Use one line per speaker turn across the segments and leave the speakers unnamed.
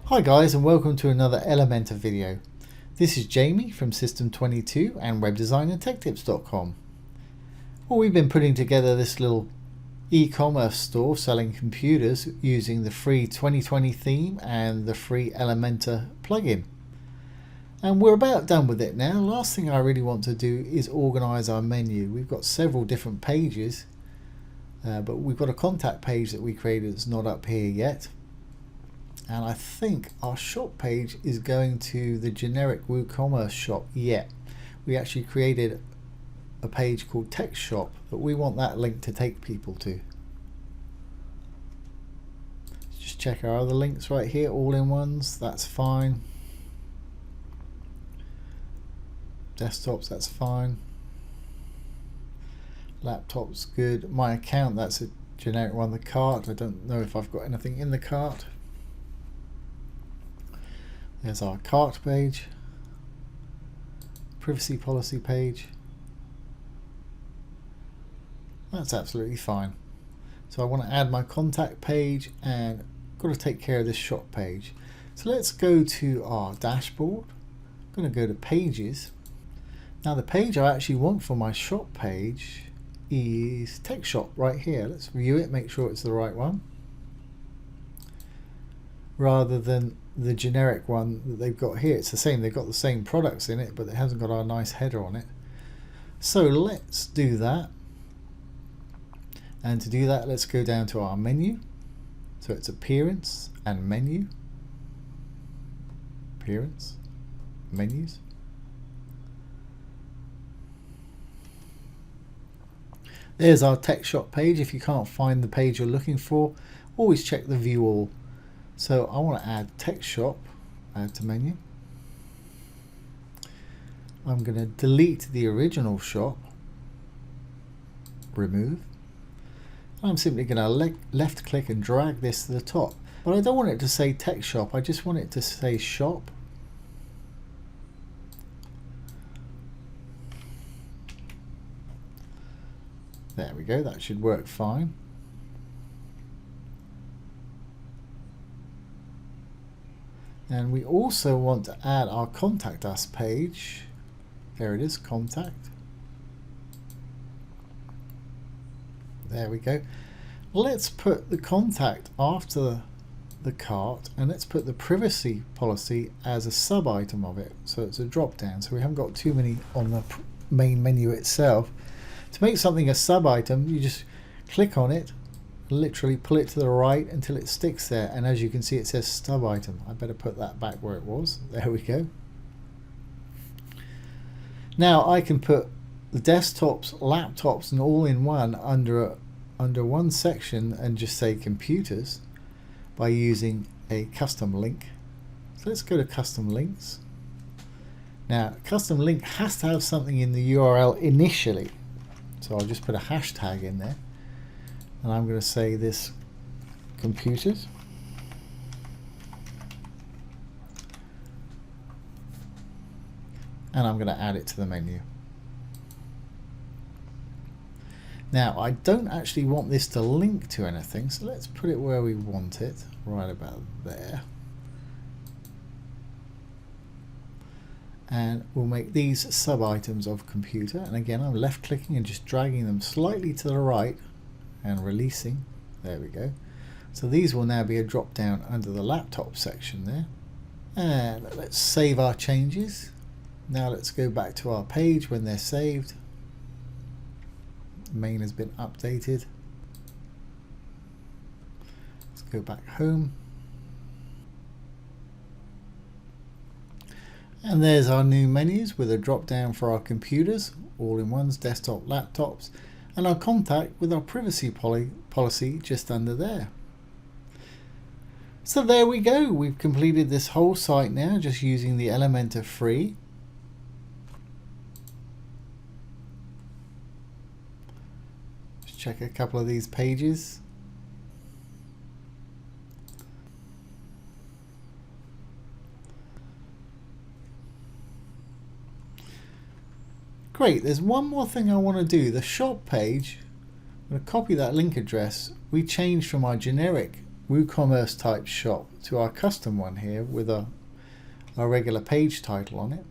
Hi guys, and welcome to another Elementor video. This is Jamie from System22 and webdesignandtechtips.com. Well, we've been putting together this little e-commerce store selling computers using the free 2020 theme and the free Elementor plugin. And we're about done with it now. Last thing I really want to do is organize our menu. We've got several different pages, but we've got a contact page that we created that's not up here yet. And I think our shop page is going to the generic WooCommerce shop yet. We actually created a page called Text Shop, but we want that link to take people to. Just check our other links right here, all-in-ones, that's fine. Desktops, that's fine. Laptops, good. My account, that's a generic one. The cart, I don't know if I've got anything in the cart. There's our cart page, privacy policy page. That's absolutely fine. So I want to add my contact page and got to take care of this shop page. So let's go to our dashboard. I'm going to go to pages. Now the page I actually want for my shop page is Text Shop right here. Let's view it, make sure it's the right one, rather than the generic one that they've got here. It's the same, they've got the same products in it, but it hasn't got our nice header on it. So let's do that. And to do that, let's go down to our menu. So it's appearance and menu. Appearance, menus. There's our Text Shop page. If you can't find the page you're looking for, always check the view all. So I want to add Text Shop, add to menu. I'm going to delete the original shop, remove. I'm simply going to left click and drag this to the top. But I don't want it to say Text Shop, I just want it to say shop. There we go, that should work fine. And we also want to add our Contact Us page. There it is, contact. There we go. Let's put the contact after the cart, and let's put the privacy policy as a sub item of it. So it's a drop down, so we haven't got too many on the main menu itself. To make something a sub item, you just click on it, literally pull it to the right until it sticks there, and as you can see it says sub item. I better put that back where it was. There we go. Now I can put the desktops, laptops and all-in-one under one section and just say computers by using a custom link. So let's go to custom links. Now custom link has to have something in the URL initially, so I'll just put a hashtag in there. And I'm going to say this computers. And I'm going to add it to the menu. Now I don't actually want this to link to anything, so let's put it where we want it, right about there. And we'll make these sub items of computer. And again, I'm left clicking and just dragging them slightly to the right and releasing. There we go. So these will now be a drop down under the laptop section there. And let's save our changes. Now let's go back to our page when they're saved. Main has been updated. Let's go back home. And there's our new menus with a drop down for our computers, all-in-ones, desktop, laptops, and our contact with our privacy policy just under there. So there we go. We've completed this whole site now just using the Elementor free. Let's check a couple of these pages. Great, there's one more thing I want to do. The shop page, I'm going to copy that link address. We changed from our generic WooCommerce type shop to our custom one here with our regular page title on it.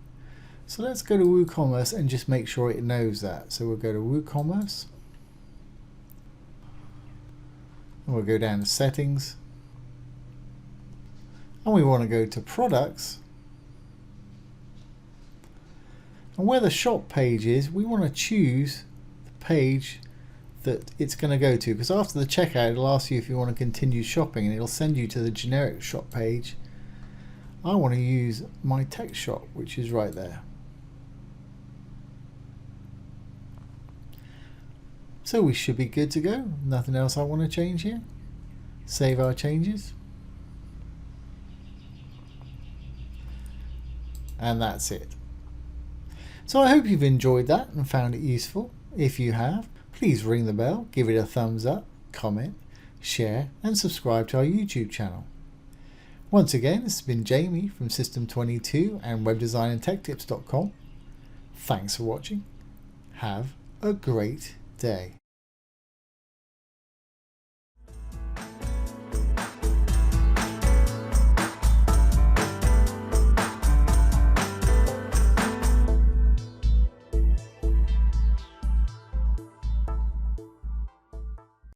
So let's go to WooCommerce and just make sure it knows that. So we'll go to WooCommerce and we'll go down to settings and we want to go to products, and where the shop page is we want to choose the page that it's going to go to, because after the checkout it'll ask you if you want to continue shopping and it'll send you to the generic shop page. I want to use my text shop, which is right there. So we should be good to go. Nothing else I want to change here. Save our changes. And that's it. So I hope you've enjoyed that and found it useful. If you have, please ring the bell, give it a thumbs up, comment, share and subscribe to our YouTube channel. Once again, this has been Jamie from System22 and webdesignandtechtips.com. Thanks for watching. Have a great day.